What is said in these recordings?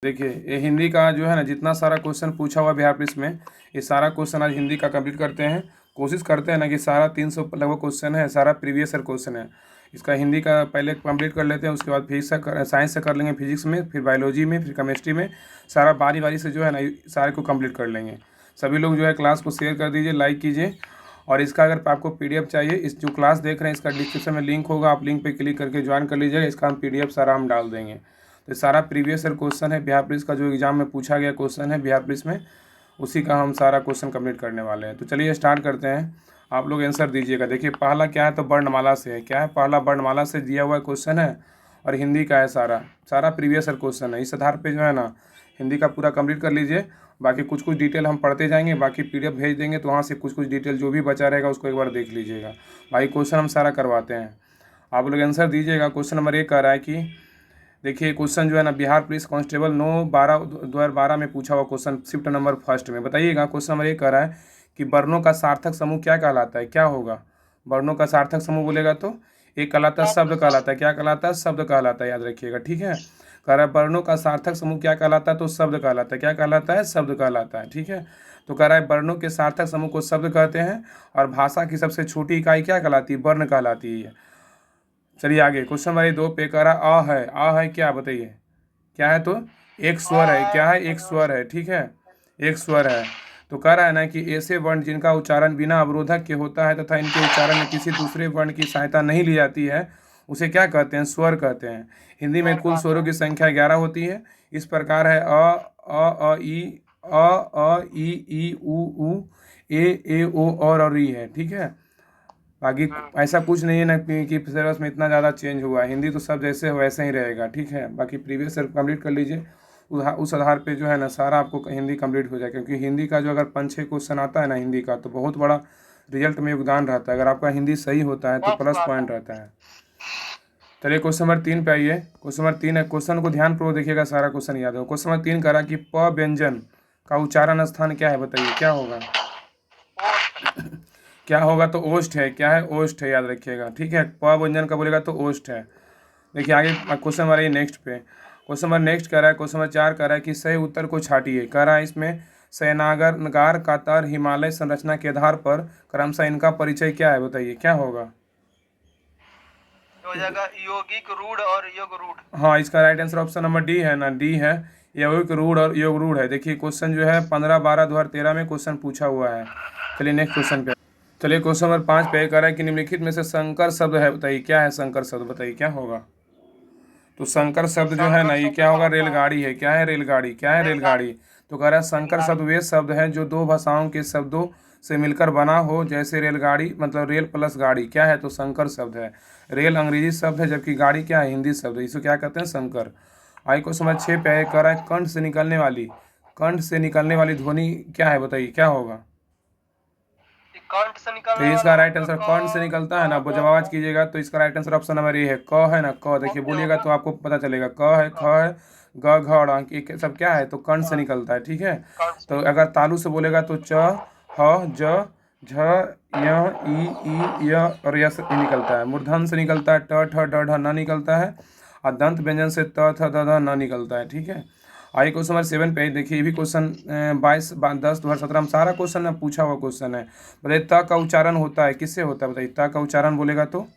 देखिए ये हिंदी का जो है ना जितना सारा क्वेश्चन पूछा हुआ बिहार पुलिस में, ये सारा क्वेश्चन आज हिंदी का कंप्लीट करते हैं। कोशिश करते हैं ना कि सारा 300 लगभग क्वेश्चन है, सारा प्रीवियस ईयर क्वेश्चन है। इसका हिंदी का पहले कंप्लीट कर लेते हैं, उसके बाद फिजिक्स का साइंस से कर लेंगे, फिजिक्स में, फिर बायोलॉजी में, फिर केमिस्ट्री में, सारा बारी बारी से जो है ना सारे को कंप्लीट कर लेंगे। सभी लोग जो है क्लास को शेयर कर दीजिए, लाइक कीजिए। और इसका अगर आपको पीडीएफ चाहिए, इस जो क्लास देख रहे हैं इसका डिस्क्रिप्शन में लिंक होगा, आप लिंक पे क्लिक करके ज्वाइन कर लीजिएगा। इसका हम पीडीएफ सारा हम डाल देंगे। तो सारा प्रीवियस ईयर क्वेश्चन है, बिहार पुलिस का जो एग्जाम में पूछा गया क्वेश्चन है बिहार पुलिस में, उसी का हम सारा क्वेश्चन कंप्लीट करने वाले हैं। तो चलिए स्टार्ट करते हैं, आप लोग आंसर दीजिएगा। देखिए पहला क्या है, तो वर्णमाला से है। क्या है, पहला वर्णमाला से दिया हुआ क्वेश्चन है और हिंदी का है। सारा सारा प्रीवियस ईयर क्वेश्चन है। इस आधार पे जो है ना हिंदी का पूरा कंप्लीट कर लीजिए। बाकी कुछ कुछ डिटेल हम पढ़ते जाएंगे, बाकी पीडीएफ भेज देंगे, तो वहाँ से कुछ कुछ डिटेल जो भी बचा रहेगा उसको एक बार देख लीजिएगा। बाकी क्वेश्चन हम सारा करवाते हैं, आप लोग आंसर दीजिएगा। क्वेश्चन नंबर 1 कह रहा है कि देखिए क्वेश्चन जो है ना बिहार पुलिस कांस्टेबल 9/12/2012 में पूछा हुआ क्वेश्चन, शिफ्ट नंबर फर्स्ट में। बताइएगा क्वेश्चन नंबर 1 कह रहा है कि वर्णों का सार्थक समूह क्या कहलाता है, क्या होगा। वर्णों का सार्थक समूह बोलेगा तो एक कहलाता है शब्द कहलाता है। क्या कहलाता है, शब्द कहलाता है, याद रखिएगा, ठीक है। कह रहा है वर्णों का सार्थक समूह क्या कहलाता है, तो शब्द कहलाता है। क्या कहलाता है, शब्द कहलाता है, ठीक है। तो कह रहा है वर्णों के सार्थक समूह को शब्द कहते हैं और भाषा की सबसे छोटी इकाई क्या कहलाती है, वर्ण कहलाती है। चलिए आगे क्वेश्चन नंबर 2 पे कह रहा आ है क्या, बताइए क्या है, तो एक स्वर है। क्या है, एक स्वर है, ठीक है, एक स्वर है। तो कह रहा है ना कि ऐसे वर्ण जिनका उच्चारण बिना अवरोधक के होता है तथा इनके उच्चारण में किसी दूसरे वर्ण की सहायता नहीं ली जाती है, उसे क्या कहते हैं, स्वर कहते हैं। हिंदी में कुल स्वरों की संख्या 11 होती है। इस प्रकार है ई उ ए ओ और ई है, ठीक है। बाकी ऐसा कुछ नहीं है ना कि सिलेबस में इतना ज़्यादा चेंज हुआ है। हिंदी तो सब जैसे हो वैसे ही रहेगा, ठीक है। बाकी प्रीवियस ईयर कंप्लीट कर लीजिए, उस आधार पे जो है ना सारा आपको हिंदी कंप्लीट हो जाए। क्योंकि हिंदी का जो अगर 5-6 क्वेश्चन आता है ना हिंदी का, तो बहुत बड़ा रिजल्ट में योगदान रहता है। अगर आपका हिंदी सही होता है तो प्लस पॉइंट रहता है। चलिए क्वेश्चन नंबर 3 पे आइए। क्वेश्चन नंबर 3 है, क्वेश्चन को ध्यानपूर्वक देखिएगा, सारा क्वेश्चन याद हो। क्वेश्चन नंबर 3 करा कि प व्यंजन का उच्चारण स्थान क्या है, बताइए क्या होगा। क्या होगा, तो ओष्ठ है। क्या है, ओष्ठ है, याद रखिएगा, ठीक है। प व्यंजन का बोलेगा तो ओष्ठ है। देखिए आगे क्वेश्चन नंबर ये नेक्स्ट पे, क्वेश्चन नंबर नेक्स्ट कह रहा है, क्वेश्चन नंबर 4 कह रहा है कि सही उत्तर को छाटिए। कह रहा है इसमें सयनागर नगार कातार हिमालय संरचना के आधार पर क्रमशः इनका परिचय क्या है, बताइए क्या होगा। हो जाएगा यौगिक रूढ़ और योग रूढ़। हाँ, इसका right answer option number D है ना, डी है, यौगिक रूढ़ और योग रूढ़ है। देखिए क्वेश्चन जो है 15/12/2013 में क्वेश्चन पूछा हुआ है। चलिए नेक्स्ट क्वेश्चन पे। चलिए क्वेश्चन नंबर 5 पे कह रहा है कि निम्नलिखित में से संकर शब्द है, बताइए क्या है संकर शब्द, बताइए क्या होगा। तो संकर शब्द जो है ना ये क्या होगा, रेलगाड़ी है। क्या है, रेलगाड़ी। क्या है, रेलगाड़ी। तो कह रहा है संकर शब्द वे शब्द हैं जो दो भाषाओं के शब्दों से मिलकर बना हो, जैसे रेलगाड़ी मतलब रेल प्लस गाड़ी। क्या है, तो संकर शब्द है। रेल अंग्रेजी शब्द है, जबकि गाड़ी क्या है, हिंदी शब्द है। इसको क्या कहते हैं, संकर। आई को समझ 6 पे कह रहा है कंठ से निकलने वाली, कंठ से निकलने वाली ध्वनि क्या है, बताइए क्या होगा। कंठ से तो निकलने इसका वाला राइट आंसर कंठ से निकलता है ना, जब आवाज कीजिएगा तो इसका right answer option number A है, क है ना, क। देखिए बोलिएगा तो आपको पता चलेगा, क है, ख है, ग घ ड़ ये सब क्या है, तो कंठ से निकलता है, ठीक है। तो अगर तालु से बोलेगा तो च ह ज झ य ई य और य से निकलता है। मूर्धन्य से निकलता है ट ठ ड ढ न निकलता है। और दंत व्यंजन से त थ द ध न निकलता है, ठीक है। आई क्वेश्चन नंबर 7 पे देखिए, ये भी क्वेश्चन 22/10/2017 में सारा क्वेश्चन है, पूछा हुआ क्वेश्चन है। बताइए त का उच्चारण होता है किससे होता है, बताइए त का उच्चारण बोलेगा तो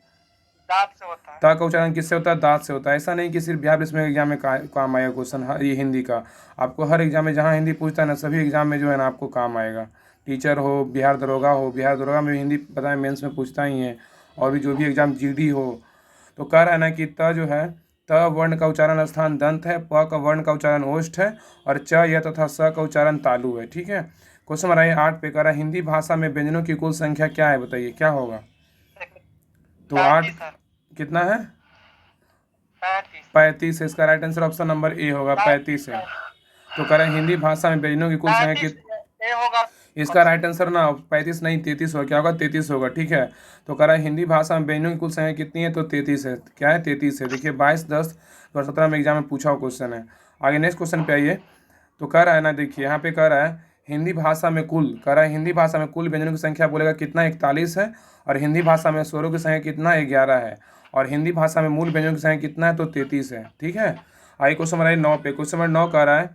दांत से होता है। त का उच्चारण किससे होता है, दांत से होता है। ऐसा नहीं कि सिर्फ बिहार पुलिस में एग्जाम में काम आएगा क्वेश्चन, ये हिंदी का आपको हर एग्जाम में जहाँ हिंदी पूछता है ना, सभी एग्जाम में जो है ना आपको काम आएगा। टीचर हो, बिहार दरोगा हो, बिहार दरोगा में हिंदी पता है मेंस में पूछता ही है, और भी जो भी एग्जाम जीडी हो। तो कह रहा है ना कि त जो है, त वर्ण का उच्चारण स्थान दंत है, प का वर्ण का उच्चारण ओष्ठ है, और च य तथा स का उच्चारण तालु है, ठीक है। क्वेश्चन नंबर 8 पे कह रहा है हिंदी भाषा में व्यंजनों की कुल संख्या क्या है, बताइए क्या होगा। तो 8 35 सर, कितना है, 35। 35 है। इसका right answer option number A होगा, 35 है। तो कह रहे हैं हिंदी भाषा में व्यंजनों की कुल संख्या 35 ये होगा इसका ऑप्शन। राइट आंसर ना 35 नहीं 33 होगा। क्या होगा, 33 होगा, ठीक है। तो कह रहा है हिंदी भाषा में व्यंजनों की कुल संख्या कितनी है, तो 33 है। क्या है, 33 है। देखिए 22/10/2017 में एग्जाम में पूछा हुआ क्वेश्चन है। आगे नेक्स्ट क्वेश्चन पे आइए। तो कह रहा है ना, देखिए यहाँ पे कह रहा है हिंदी भाषा में कुल, कह रहा है हिंदी भाषा में कुल व्यंजनों की संख्या बोलेगा कितना, 41 है। और हिंदी भाषा में स्वरों की संख्या कितना, 11 है। और हिंदी भाषा में मूल व्यंजनों की संख्या कितना है, तो 33 है, ठीक है। आइए क्वेश्चन नंबर 9 पे। क्वेश्चन नंबर 9 कह रहा है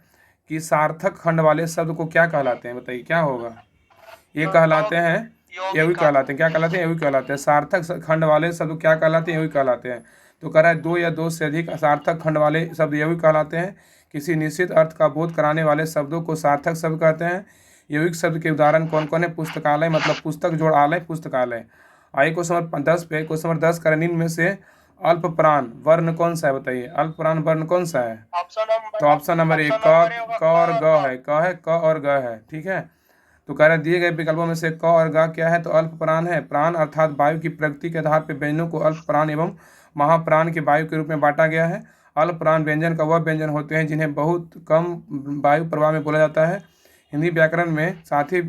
कि सार्थक खंड वाले शब्द को क्या कहलाते हैं, बताइए क्या होगा। ये कहलाते हैं यौगिक कहलाते हैं। क्या कहलाते हैं? यौगिक कहलाते हैं। सार्थक खंड वाले शब्द क्या कहलाते हैं? यौगिक कहलाते हैं। तो कह रहा है दो या दो से अधिक सार्थक खंड वाले शब्द यौगिक कहलाते हैं। किसी निश्चित अर्थ का बोध कराने वाले शब्दों को सार्थक शब्द कहते हैं। यौगिक शब्द के उदाहरण कौन कौन है? पुस्तकालय मतलब पुस्तक जोड़ आलय पुस्तकालय। आइए क्वेश्चन नंबर 10 पे। क्वेश्चन नंबर 10 का निम्न में से अल्प प्राण वर्ण कौन सा है, बताइए अल्प प्राण वर्ण कौन सा है। तो ऑप्शन नंबर 1 क और ग है। क है, क और ग है, ठीक है। तो कह रहे हैं दिए गए विकल्पों में से क और ग क्या है? तो अल्प प्राण है। प्राण अर्थात वायु की प्रकृति के आधार पर व्यंजनों को अल्प प्राण एवं महाप्राण के वायु के रूप में बांटा गया है। अल्प प्राण व्यंजन का वह व्यंजन होते हैं जिन्हें बहुत कम वायु प्रवाह में बोला जाता है। हिंदी व्याकरण में साथ ही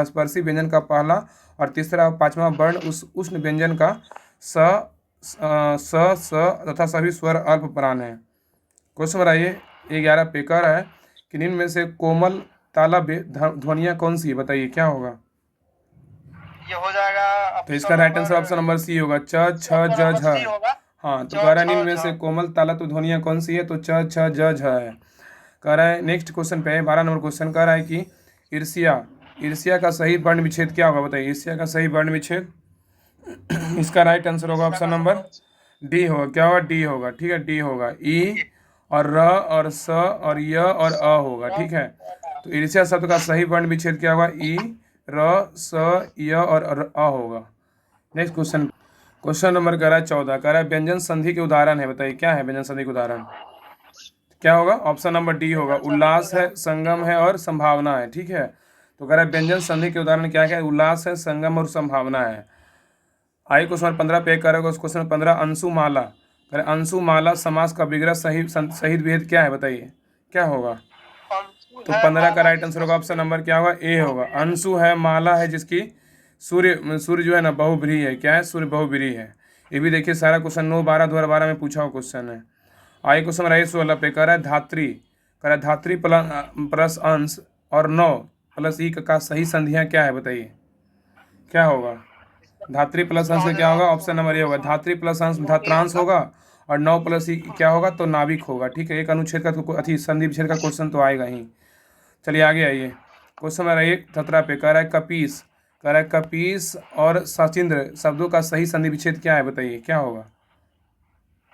स्पर्शी व्यंजन का पहला और तीसरा और पांचवा वर्ण उस उष्ण व्यंजन का स तथा सभी स्वर अल्प प्राण है। क्वेश्चन नंबर आइए 11 पे। कह रहा है कि निम्न में से कोमल तालव्य ध्वनियाँ कौन सी है, बताइए क्या होगा। ये हो जाएगा तो इसका right answer option number C होगा, च छ ज झ। हाँ, तो कह रहा है निम्न में से कोमल तालव्य ध्वनियाँ कौन सी है? तो च छ ज झ है। कह रहा है नेक्स्ट क्वेश्चन पे 12 नंबर क्वेश्चन कह रहा है कि ईर्ष्या का सही वर्ण विच्छेद क्या होगा, बताइए ईर्ष्या का सही वर्ण विच्छेद। इसका राइट आंसर होगा ऑप्शन नंबर डी होगा। क्या होगा? डी होगा, ठीक है, डी होगा। ई और र और स और य और अ होगा, ठीक है। तो ईर्ष्या शब्द का सही वर्ण विच्छेद क्या होगा? ई र स य और अ होगा। Next question. क्वेश्चन नंबर कह रहा है 14। कह रहा है व्यंजन संधि के उदाहरण है, बताइए क्या है व्यंजन संधि के उदाहरण। क्या होगा? ऑप्शन नंबर डी होगा, उल्लास है, संगम है और संभावना है, ठीक है। तो कह रहा है व्यंजन संधि के उदाहरण क्या क्या है? उल्लास है, संगम और संभावना है। आइए क्वेश्चन नंबर 15 पे करेगा। Question number 15 Anshumala. कह रहे अंशुमाला समास का विग्रह सही भेद क्या है, बताइए क्या होगा। तो 15 का राइट आंसर होगा ऑप्शन नंबर क्या होगा? ए होगा। अंशु है, माला है जिसकी सूर्य जो है ना बहुब्रीहि है। क्या है? सूर्य बहुब्रीहि है। ये भी देखिए सारा क्वेश्चन 9/12/2012 में पूछा हुआ क्वेश्चन है। आइए क्वेश्चन नंबर 16 पे कह रहा है धात्री। कह रहा है धात्री प्लस अंश और 9 प्लस ई का सही संधियाँ क्या है, बताइए क्या होगा। धात्री प्लस अंश से क्या होगा? ऑप्शन नंबर ए होगा, धात्री प्लस अंश धात्रांश होगा और 9 प्लस ई क्या होगा? तो नाभिक होगा, ठीक है। एक अनुच्छेद का तो संधि विच्छेद का क्वेश्चन तो आएगा ही। चलिए आगे आइए। क्वेश्चन नंबर 17 पे कह रहा है कपीस। कह रहा है कपीस और सचिंद्र शब्दों का सही संधि विच्छेद क्या है, बताइए क्या होगा।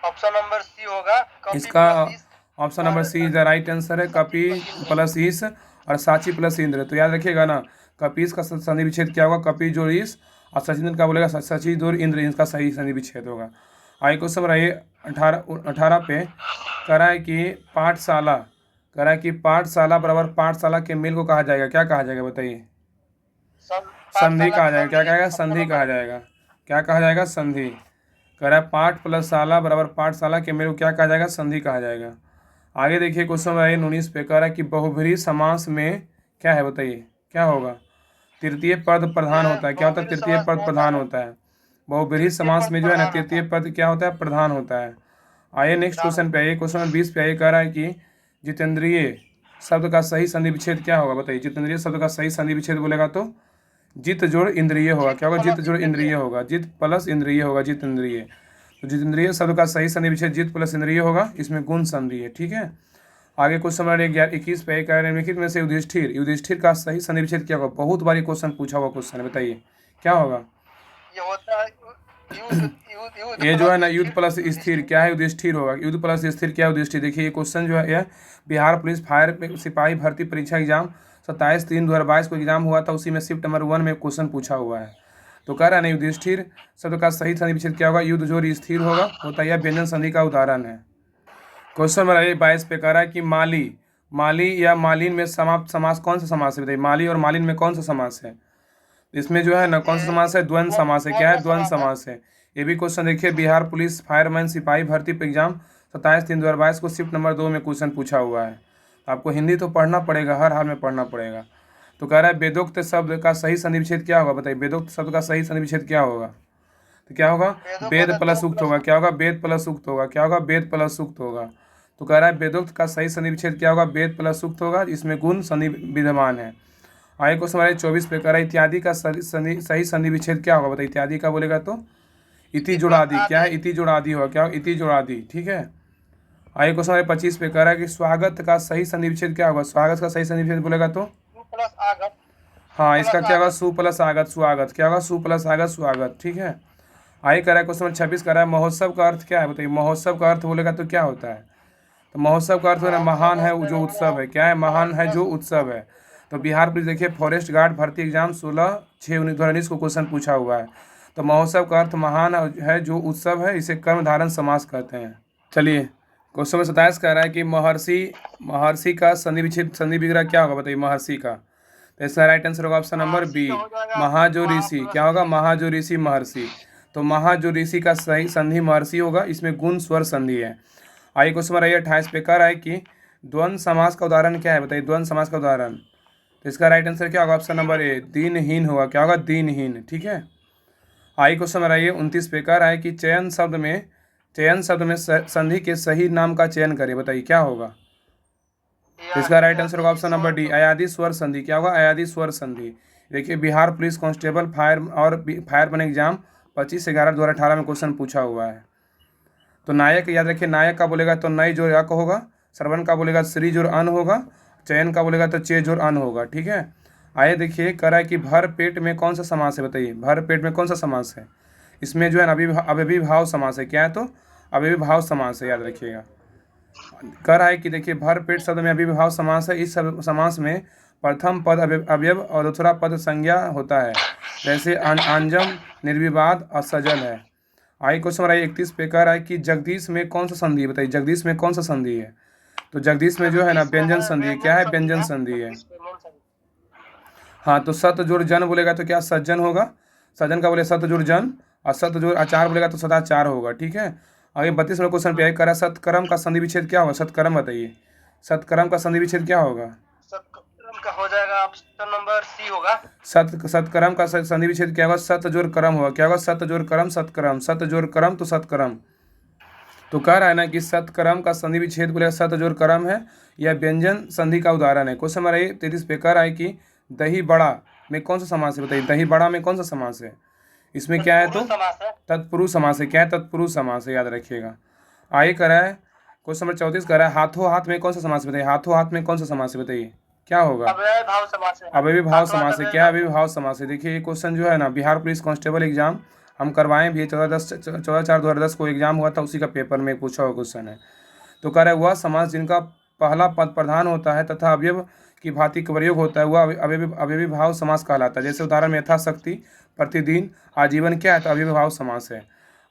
ऑप्शन नंबर सी होगा, इसका option number C is the right answer है। कपी प्लस ईस और साची प्लस इंद्र। तो याद रखिएगा ना, कपीस का संधि विच्छेद क्या होगा? कपी जोड़ ईस और सचिंद्र का बोलेगा सची जोड़ इंद्र, इनका सही संधि विच्छेद होगा। आइए क्वेश्चन नंबर 18 पे कह रहा है कि पाठशाला। कह रहा है कि पाठशाला बराबर पाठशाला के मेल को कहा जाएगा, क्या कहा जाएगा, बताइए। संधि कहा जाएगा। क्या कहेगा? संधि कहा जाएगा। क्या कहा जाएगा? संधि। कह रहा है पाठ प्लस शाला बराबर पाठशाला के मेल को क्या कहा जाएगा? संधि कहा जाएगा। आगे देखिए क्वेश्चन नंबर 19 पे कह रहा है कि बहुब्रीहि समास में क्या है, बताइए क्या होगा। तृतीय पद प्रधान होता है। क्या होता है? तृतीय पद प्रधान होता है। बहुब्रीहि समास में जो है ना तृतीय पद क्या होता है? प्रधान होता है। आइए नेक्स्ट क्वेश्चन पे आइए। क्वेश्चन नंबर 20 पे आइए। कह रहा है कि जितेंद्रिय शब्द का सही संधि विच्छेद क्या होगा, बताइए। जितेंद्रिय शब्द का सही संधि विच्छेद बोलेगा तो जित जोड़ इंद्रिय होगा। क्या होगा? जित जोड़ इंद्रिय होगा। जित प्लस इंद्रिय होगा, जित इंद्रिय। तो जितेंद्रिय शब्द का सही संधि विच्छेद जित प्लस इंद्रिय होगा, इसमें गुण संधि है, ठीक है। आगे क्वेश्चन नंबर 21 पे कह रहे हैं निम्नलिखित में से युधिष्ठिर का सही संधि विच्छेद क्या होगा। बहुत बारी क्वेश्चन पूछा हुआ क्वेश्चन है, बताइए क्या होगा। ये होता है युद्ध ये जो है ना युद्ध प्लस स्थिर क्या है? युधिष्ठिर होगा। युद्ध प्लस स्थिर क्या है? युधिष्ठिर। देखिए ये क्वेश्चन जो है यह बिहार पुलिस फायर सिपाही भर्ती परीक्षा एग्जाम 27/3/2022 को एग्जाम हुआ था, उसी में शिफ्ट नंबर 1 में क्वेश्चन पूछा हुआ है। तो कह रहा है ना युधिष्ठिर शब्द का सही संधि विच्छेद क्या होगा? युद्ध जोड़ स्थिर होता है, व्यंजन संधि का उदाहरण है। क्वेश्चन नंबर 22 पे कह रहा है कि माली या मालिन में समाप्त समास कौन सा समास है, बताइए। माली और मालिन में कौन सा समास है? इसमें जो है ना कौन सा समास है? द्वंद्व समास है। क्या है? द्वंद्व समास है। ये भी क्वेश्चन देखिए बिहार पुलिस फायरमैन सिपाही भर्ती एग्जाम 27/3/2022 को शिफ्ट नंबर 2 में क्वेश्चन पूछा हुआ है। आपको हिंदी तो पढ़ना पड़ेगा, हर हाल में पढ़ना पड़ेगा। तो कह रहा है वेदोक्त शब्द का सही संधि विच्छेद क्या होगा, बताइए। वेदोक्त शब्द का सही संधि विच्छेद क्या होगा? तो क्या होगा? वेद प्लस उक्त होगा। क्या होगा? वेद प्लस उक्त होगा। क्या होगा? वेद प्लस उक्त होगा। तो कह रहा है वेदोक्त का सही संधि विच्छेद क्या होगा? वेद प्लस उक्त होगा, इसमें गुण संधि विद्यमान है। आइए क्वेश्चन नंबर 24 पे कह रहा है इत्यादि का सही संधि विच्छेद क्या होगा, बताइए। इत्यादि का बोलेगा तो इति जोड़ आदि। क्या है? इति जोड़ आदि होगा। क्या होगा? इति जोड़ आदि, ठीक है। आइए क्वेश्चन नंबर 25 पे कह रहा है कि स्वागत का सही संधि विच्छेद क्या होगा। स्वागत का सही संधि विच्छेद बोलेगा तो सु प्लस आगत। हाँ, इसका क्या होगा, सु प्लस आगत स्वागत। क्या होगा, सु प्लस आगत स्वागत। ठीक है। आइए कह रहा है क्वेश्चन नंबर 26 कह रहा है महोत्सव का अर्थ क्या है बताइए। महोत्सव का अर्थ बोलेगा तो क्या होता है। तो महोत्सव का अर्थ है महान है जो उत्सव है। क्या है, महान है जो उत्सव है। तो बिहार पुलिस देखिए फॉरेस्ट गार्ड भर्ती एग्जाम 16/6/2019 को क्वेश्चन पूछा हुआ है। तो महोत्सव का अर्थ महान है जो उत्सव है, इसे कर्मधारय समास कहते हैं। चलिए क्वेश्चन नंबर 27 कह रहा है कि महर्षि का संधि विच्छेद संधि विग्रह क्या होगा बताइए महर्षि का। तो इसका राइट आंसर होगा ऑप्शन नंबर बी, महाजो ऋषि। क्या होगा, महाजो ऋषि महर्षि। तो महाजो ऋषि का सही संधि महर्षि होगा, इसमें गुण स्वर संधि है। आइए क्वेश्चन नंबर 28 पे कह रहा है कि द्वंद्व समास का उदाहरण क्या है बताइए। द्वंद्व समास का उदाहरण, तो इसका राइट आंसर क्या होगा, ऑप्शन नंबर ए, दीनहीन होगा। क्या होगा, दीनहीन। ठीक है। आइए क्वेश्चन नंबर 29 पे कह रहा है कि चयन शब्द में संधि के सही नाम का चयन करें बताइए क्या होगा। तो इसका राइट आंसर होगा ऑप्शन नंबर डी, अयादी स्वर संधि। क्या होगा, अयादी स्वर संधि। देखिए Bihar police constable fireman exam 25/11/2018 में क्वेश्चन पूछा हुआ है। तो नायक याद रखिए, नायक का बोलेगा तो नई जोर यक होगा, श्रवण का बोलेगा श्री जोर अन होगा, चयन का बोलेगा तो चे जोर अन होगा। ठीक है। आइए देखिए कह रहा है कि भर पेट में कौन सा समास है बताइए। भर पेट में कौन सा समास है। इसमें जो है ना अव्ययीभाव समास है। क्या है, तो अव्ययीभाव समास है, याद रखिएगा। कह रहा है कि देखिए भर पेट शब्द में अव्ययीभाव समास है। इस समास में प्रथम पद अवयव और दूसरा पद संज्ञा होता है, जैसे अंजम, निर्विवाद और सजल है। आई क्वेश्चन नंबर 31 पे कह रहा है कि जगदीश में कौन सा संधि है बताइए। जगदीश में कौन सा संधि है। तो जगदीश में जो है ना व्यंजन संधि है। क्या है, व्यंजन संधि है। हाँ, तो सत जोड़ जन बोलेगा तो क्या सज्जन होगा। सज्जन का बोले सत जोड़ जन, और सत जोड़ आचार बोलेगा तो सदाचार होगा। ठीक है। आगे 32 में क्वेश्चन पे आगे करा सत्कर्म का संधि विच्छेद क्या होगा। सत्कर्म बताइए, सत्कर्म का संधि विच्छेद क्या होगा। सत्कर्म का हो जाएगा ऑप्शन नंबर सी होगा। सत्कर्म का संधि विच्छेद क्या होगा, सत जोड़ कर्म होगा। क्या होगा, सत जोड़ कर्म सत्कर्म, सत जोड़ कर्म तो सत्कर्म। तो कह रहा है ना कि सत्कर्म का संधि विच्छेद बोलेगा सत जोड़ कर्म है, यह व्यंजन संधि का उदाहरण है। क्वेश्चन नंबर 33 पे कह रहा है कि दही बड़ा में कौन सा समास है बताइए। दही बड़ा में कौन सा समास है। इसमें क्या है, तो तत्पुरुष समास है। क्या है, तत्पुरुष समास है, याद रखिएगा। आगे कह रहा है क्वेश्चन नंबर 34 कह रहा है हाथों हाथ में कौन सा समास है बताइए। हाथों हाथ में कौन सा समास है बताइए क्या होगा। अव्ययीभाव समास है। अव्ययीभाव समास है। क्या है, अव्ययीभाव समास है। देखिए ये क्वेश्चन जो है ना बिहार पुलिस कांस्टेबल एग्जाम हम करवाएं भी 14/4/2010 को एग्जाम हुआ था, उसी का पेपर में पूछा हुआ क्वेश्चन है। तो कह रहा है वह समास जिनका पहला पद प्रधान होता है तथा अवयव की भांति प्रयोग होता है वह अव्ययीभाव समास कहलाता है। जैसे उदाहरण में यथाशक्ति, प्रतिदिन, आजीवन क्या है, तो अव्ययीभाव समास है।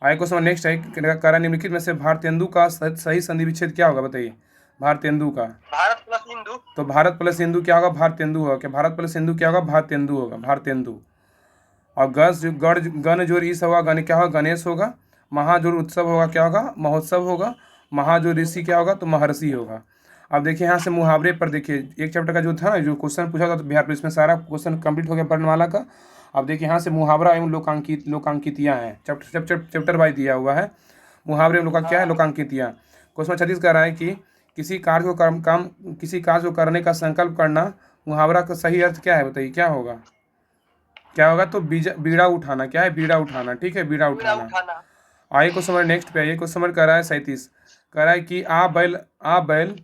आगे क्वेश्चन नेक्स्ट है, कह रहा निम्नलिखित में से भारतेंदु का सही संधि विच्छेद क्या होगा बताइए। भारतेंदु का, भारत प्लस हिंदू। तो भारत प्लस हिंदू क्या होगा, भारतेंदु होगा। क्या भारत प्लस हिंदू क्या होगा, भारतेंदु होगा, भारतेंदु। और गण जोड़ ईस होगा, गण क्या होगा, गणेश होगा। महाजोड़ उत्सव होगा, क्या होगा, महोत्सव होगा। महाजोड़ ऋषि क्या होगा, तो महर्षि होगा। अब देखिए यहाँ से मुहावरे पर देखिए एक चैप्टर का जो था ना जो क्वेश्चन पूछा था, तो बिहार पुलिस में सारा क्वेश्चन कंप्लीट हो गया वर्णमाला का। अब देखिए यहाँ से मुहावरा एवं लोकांकितियाँ हैं, चैप्टर वाइज दिया हुआ है। मुहावरे एवं क्या है, लोकांकितियाँ। क्वेश्चन 36 कह रहा है कि किसी कार्य को करने का संकल्प करना, मुहावरा का सही अर्थ क्या है बताइए क्या होगा। क्या होगा, तो बीड़ा उठाना। क्या है, बीड़ा उठाना। ठीक है, बीड़ा उठाना। आइए क्वेश्चन नंबर नेक्स्ट पे आइए। क्वेश्चन नंबर कह रहा है 37 कह रहा है कि आ बैल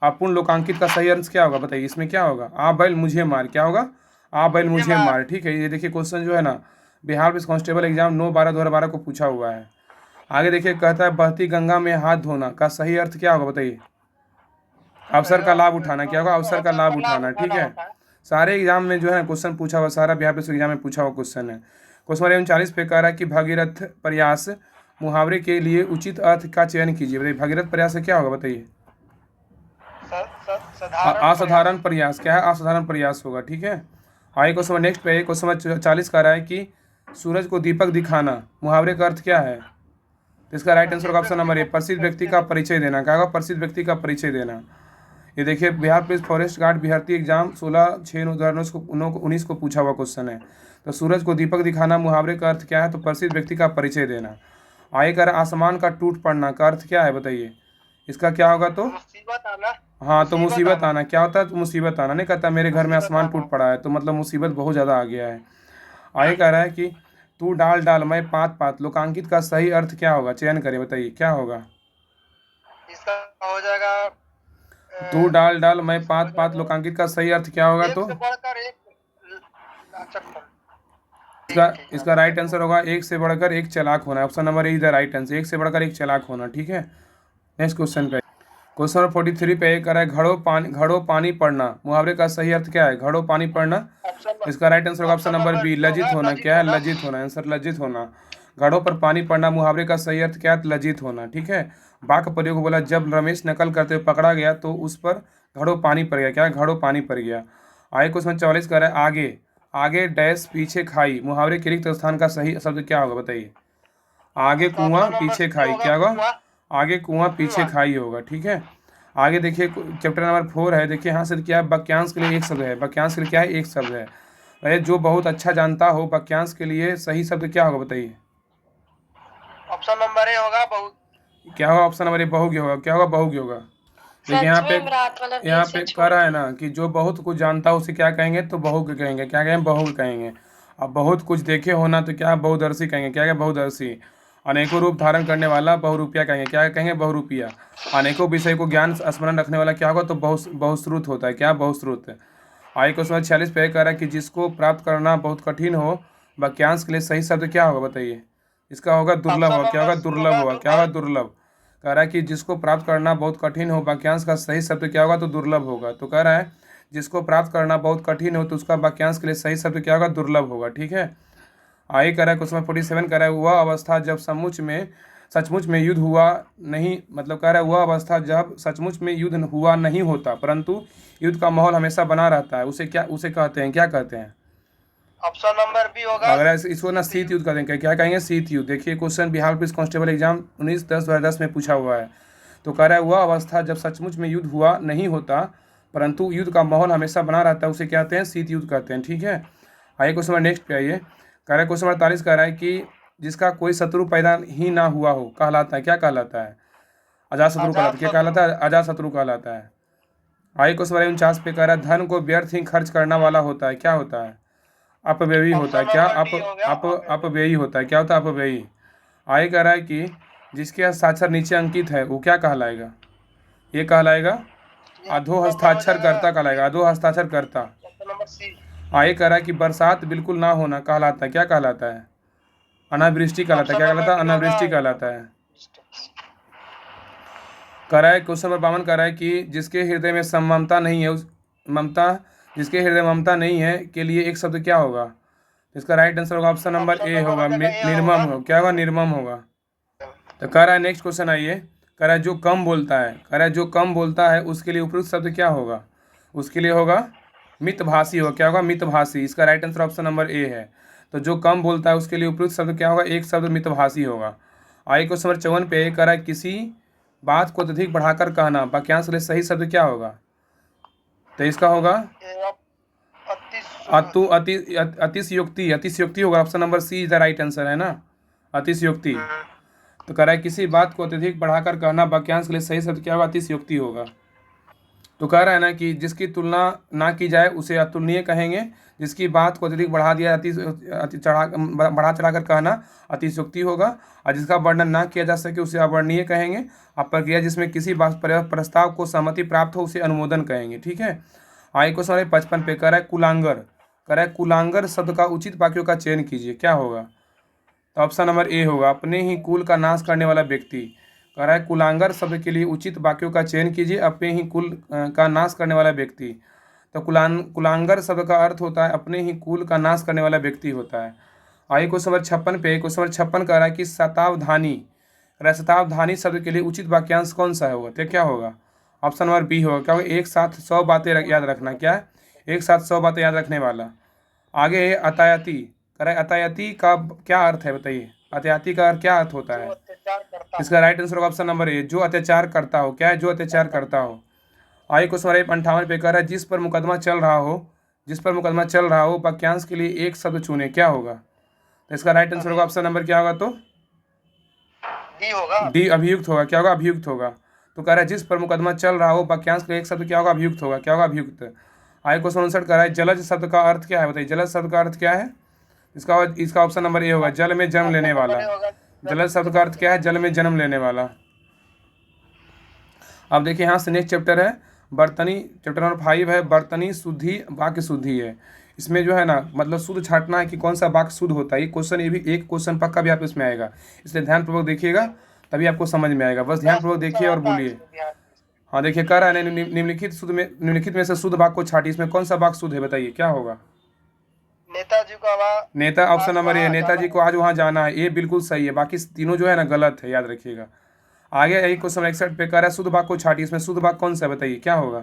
अपूर्ण लोकांकित का सही अर्थ क्या होगा बताइए। इसमें क्या होगा, आ बैल मुझे मार। क्या होगा, आ बैल मुझे मार। ठीक है। ये देखिए क्वेश्चन जो है ना बिहार पुलिस कांस्टेबल एग्जाम 9/12/2012 को पूछा हुआ है। आगे देखिए कहता है बहती गंगा में हाथ धोना का सही अर्थ क्या होगा बताइए। अवसर का लाभ उठाना। क्या होगा, अवसर का लाभ उठाना। ठीक है। सारे एग्जाम में जो है क्वेश्चन पूछा हुआ, सारा बिहार पुलिस एग्जाम में पूछा हुआ क्वेश्चन है। क्वेश्चन नंबर 39 पे कह रहा है कि भगीरथ प्रयास मुहावरे के लिए उचित अर्थ का चयन कीजिए बताइए। भगीरथ प्रयास से क्या होगा बताइए। असाधारण प्रयास। क्या है, असाधारण प्रयास होगा। ठीक है। आइए क्वेश्चन नेक्स्ट पे क्वेश्चन नंबर 40 कह रहा है कि सूरज को दीपक दिखाना मुहावरे का अर्थ क्या है। तो इसका राइट आंसर होगा ऑप्शन नंबर ए, प्रसिद्ध व्यक्ति का परिचय देना। क्या होगा, प्रसिद्ध व्यक्ति का परिचय देना। ये देखिए बिहार पुलिस फॉरेस्ट गार्ड भर्ती एग्जाम 16/6/2019 को पूछा हुआ क्वेश्चन है। तो सूरज को दीपक दिखाना मुहावरे का अर्थ क्या है, तो प्रसिद्ध व्यक्ति का परिचय देना। आगे कर आसमान का टूट पड़ना का अर्थ क्या है बताइए। इसका क्या होगा, तो मुसीबत आना। हाँ, तो मुसीबत आना। क्या होता है, तो मुसीबत आना। नहीं कहता मेरे घर में आसमान टूट पड़ा है, तो मतलब मुसीबत बहुत ज़्यादा आ गया है। आगे कह रहा है कि तू डाल डाल मैं पात पात लोकांकित का सही अर्थ क्या होगा, चयन करें बताइए क्या होगा। इसका हो जाएगा तू डाल डाल मैं पात पात लोकांकित का सही अर्थ क्या होगा? एक तो से बढ़कर एक। अच्छा इसका ठीक है। इसका राइट आंसर होगा एक से बढ़कर एक चालाक होना। Option number A is the right answer, एक से बढ़कर एक चालाक होना। ठीक है, नेक्स्ट क्वेश्चन पे, क्वेश्चन नंबर 43 पे एक कर रहा है घड़ो पानी पड़ना, मुहावरे का सही अर्थ क्या है? घड़ो पानी पड़ना। ऑप्शन इसका राइट आंसर होगा option option number number B D लज्जित होगा, होना। लज्जित क्या है? होना। लज्जित होना। आंसर लज्जित होना। घड़ों पर पानी पड़ना मुहावरे का सही अर्थ क्या है? लज्जित होना। ठीक है, वाक्य प्रयोग बोला, जब रमेश नकल करते हुए पकड़ा गया तो उस पर घड़ों पानी पड़ गया। क्या है? घड़ों पानी पड़ गया। आगे क्वेश्चन 44 कर रहा है आगे आगे डैश पीछे खाई, मुहावरे के रिक्त स्थान का सही शब्द क्या होगा? बताइए। आगे इसका कुआं ऑप्शन नंबर पीछे सी खाई, होगा, क्या होगा? कुआं। आगे कुआं पीछे कुआं। खाई होगा। ठीक है, आगे देखिए चैप्टर नंबर 4 है। देखिए यहाँ से क्या है, वाक्यांश के लिए एक शब्द है। वाक्यांश के लिए क्या है? एक शब्द है। अरे जो बहुत अच्छा जानता हो, वाक्यांश के लिए सही शब्द क्या होगा? बताइए। ऑप्शन नंबर ए होगा, बहुत। क्या होगा? ऑप्शन नंबर ए बहुज्ञ होगा। क्या होगा? बहुज्ञ होगा। देखिए यहाँ पे यहाँ पे कह रहा है ना कि जो बहुत कुछ जानता हो उसे क्या कहेंगे? तो बहुज्ञ कहेंगे। क्या कहेंगे? बहुज्ञ कहेंगे। अब बहुत कुछ देखे होना तो क्या? बहुदर्शी कहेंगे। क्या कहेंगे? बहुदर्शी। अनेकों रूप धारण करने वाला बहुरूपिया कहेंगे। क्या कहेंगे? बहुरूपिया। अनेकों विषय को ज्ञान स्मरण रखने वाला क्या होगा? तो बहुश्रुत होता है। क्या? बहुश्रुत। आगे क्वेश्चन 46 पे कह रहा है कि जिसको प्राप्त करना बहुत कठिन हो, वाक्यांश के लिए सही शब्द क्या होगा? बताइए। इसका होगा दुर्लभ ऑप्शन होगा। क्या नंबर होगा? सी दुर्लभ होगा, होगा। क्या होगा? दुर्लभ। दुर्लभ। कह रहा है कि जिसको प्राप्त करना बहुत कठिन हो, वाक्यांश का सही शब्द क्या होगा? तो दुर्लभ होगा। तो कह रहा है जिसको प्राप्त करना बहुत कठिन हो तो उसका वाक्यांश के लिए सही शब्द क्या होगा? दुर्लभ होगा। ठीक है, आगे कह रहा है क्वेश्चन 47 कह रहा है वह अवस्था जब सचमुच में युद्ध हुआ नहीं, मतलब कह रहा है वह अवस्था जब सचमुच में युद्ध हुआ नहीं होता परंतु युद्ध का माहौल हमेशा बना रहता है, उसे कहते हैं? क्या कहते हैं? ऑप्शन नंबर बी होगा, अगर इसको ना शीत युद्ध कहते हैं। क्या कहेंगे? शीत युद्ध। देखिए question Bihar police constable exam 19/10/2010 में पूछा हुआ है। तो कह रहा है वह अवस्था जब सचमुच में युद्ध हुआ नहीं होता परंतु युद्ध का माहौल हमेशा बना रहता है, उसे कहते हैं? शीत युद्ध कहते हैं। ठीक है, आइए क्वेश्चन नंबर नेक्स्ट पे आइए। कह रहा है क्वेश्चन 48 कह रहा है कि जिसका कोई शत्रु पैदा ही ना हुआ हो कहलाता है? क्या कहलाता है? अजातशत्रु कहलाता आजाद है। क्या शत्रु। कहलाता है? अजातशत्रु कहलाता है। आइए क्वेश्चन नंबर 49 पे कह रहा है धन को व्यर्थ ही खर्च करने वाला होता है। क्या होता है? अपव्ययी होता है। ऑप्शन क्या? नंबर डी हो गया, अपव्यय। अपव्ययी होता है। क्या होता है? अपव्ययी। आगे कह रहा है कि जिसके हस्ताक्षर नीचे अंकित है वो क्या कहलाएगा? ये कहलाएगा ये अधो ऑप्शन नंबर हो जाएगा, हस्ताक्षरकर्ता कहलाएगा। अधो हस्ताक्षरकर्ता। Option number C. आगे कह रहा है कि बरसात बिल्कुल ना होना कहलाता है। क्या कहलाता है? अनावृष्टि कहलाता है। ऑप्शन क्या नंबर कहलाता है? डी होगा। अनावृष्टि कहलाता है। कह रहा है क्वेश्चन नंबर 52 कह रहा है कि जिसके हृदय में ममता नहीं है ममता जिसके हृदय में ममता नहीं है के लिए एक शब्द क्या होगा? इसका राइट आंसर होगा option number option A number होगा, हो जाएगा, ए निर्मम होगा। होगा। क्या होगा? निर्मम होगा। तो कह रहा है नेक्स्ट क्वेश्चन आइए। कह रहा है जो कम बोलता है, कह रहा है जो कम बोलता है उसके लिए उपयुक्त शब्द क्या होगा? उसके लिए होगा मितभाषी होगा। क्या होगा? मितभाषी। इसका right answer option number A है। तो जो कम बोलता है उसके लिए उपयुक्त शब्द क्या होगा? एक शब्द मितभाषी होगा। आइए क्वेश्चन नंबर 54 पे कह रहा है किसी बात को अत्यधिक बढ़ाकर कहना, वाक्यांश के लिए सही शब्द क्या होगा? तो इसका होगा अतु अति अतिशयोक्ति। अतिशयोक्ति होगा। Option number C is the right answer, है ना? अतिशयोक्ति। तो कह रहा है किसी बात को अत्यधिक बढ़ाकर कहना, वाक्यांश के लिए सही शब्द क्या होगा? अतिशयोक्ति होगा। तो कह रहा है ना कि जिसकी तुलना ना की जाए उसे अतुलनीय कहेंगे, जिसकी बात को अत्यधिक बढ़ा दिया अति चढ़ा बढ़ा चढ़ाकर कहना अतिशयोक्ति होगा, और जिसका वर्णन ना किया जा सके उसे अवर्णनीय कहेंगे। और प्रक्रिया जिसमें किसी बात प्रस्ताव को सहमति प्राप्त हो उसे अनुमोदन कहेंगे। ठीक है, आगे क्वेश्चन नंबर 55 पे कह रहा है कुलांगर। कह रहा है कुलांगर शब्द का उचित वाक्यों का चयन कीजिए। क्या होगा? तो ऑप्शन नंबर ए होगा अपने ही कुल का नाश करने वाला व्यक्ति। कह रहा है कुलांगर शब्द के लिए उचित वाक्यों का चयन कीजिए, अपने ही कुल का नाश करने वाला व्यक्ति। तो कुलांगर शब्द का अर्थ होता है अपने ही कुल का नाश करने वाला व्यक्ति होता है। आइए क्वेश्चन नंबर 56 पे, क्वेश्चन नंबर 56 कह रहा है कि शतावधानी। कह रहा है शतावधानी शब्द के लिए उचित वाक्यांश कौन सा होगा? तो क्या होगा? ऑप्शन नंबर बी होगा। क्या होगा? एक साथ 100 बातें याद रखना। क्या है? एक साथ 100 बातें याद रखने वाला। आगे है अतायती। कह रहा है अतायती का क्या अर्थ है? बताइए, अतायती का क्या अर्थ होता जो है? अत्याचार करता इसका हो। राइट आंसर होगा ऑप्शन नंबर ए, जो अत्याचार करता हो। क्या है? जो अत्याचार करता हो। आइए क्वेश्चन नंबर 58 पे कह रहा है जिस पर मुकदमा चल रहा हो वाक्यांश के लिए एक शब्द चुने। क्या होगा? तो इसका राइट आंसर होगा ऑप्शन नंबर क्या होगा? तो डी होगा। डी, अभियुक्त होगा। क्या होगा? अभियुक्त होगा। तो कह रहा है जिस पर मुकदमा चल रहा हो वाक्यांश के लिए एक शब्द क्या होगा? अभियुक्त होगा। क्या होगा? अभियुक्त। आइए क्वेश्चन 59 कह रहा है जलज शब्द का अर्थ क्या है? बताइए, जलज शब्द का अर्थ क्या है? इसका ऑप्शन नंबर ए होगा, जल में जन्म लेने ऑप्शन नंबर वाला। ए होगा, जलज शब्द का अर्थ क्या है? जल में जन्म लेने वाला। अब देखिए यहाँ से नेक्स्ट चैप्टर है बर्तनी, चैप्टर नंबर 5 है बर्तनी शुद्धि वाक्य शुद्धि है। इसमें जो है ना मतलब शुद्ध छांटना है कि कौन सा वाक्य शुद्ध होता है। ये क्वेश्चन, ये भी एक क्वेश्चन पक्का भी आप इसमें आएगा, इसलिए ध्यानपूर्वक देखिएगा तभी आपको समझ में आएगा। बस ध्यानपूर्वक देखिए और बोलिए। हाँ देखिए कह रहा है निम्नलिखित में से शुद्ध वाक्य को छांटिए। इसमें कौन सा वाक्य शुद्ध है बताइए क्या होगा। नेताजी को आवाज, नेता, ऑप्शन नंबर ए, नेताजी को आज वहाँ जाना है, ये बिल्कुल सही है। बाकी तीनों जो है ना गलत है, याद रखिएगा। आगे यही क्वेश्चन 61 पे कह रहा है शुद्ध वाक्य को छांटिए। इसमें शुद्ध वाक्य कौन सा है बताइए क्या होगा।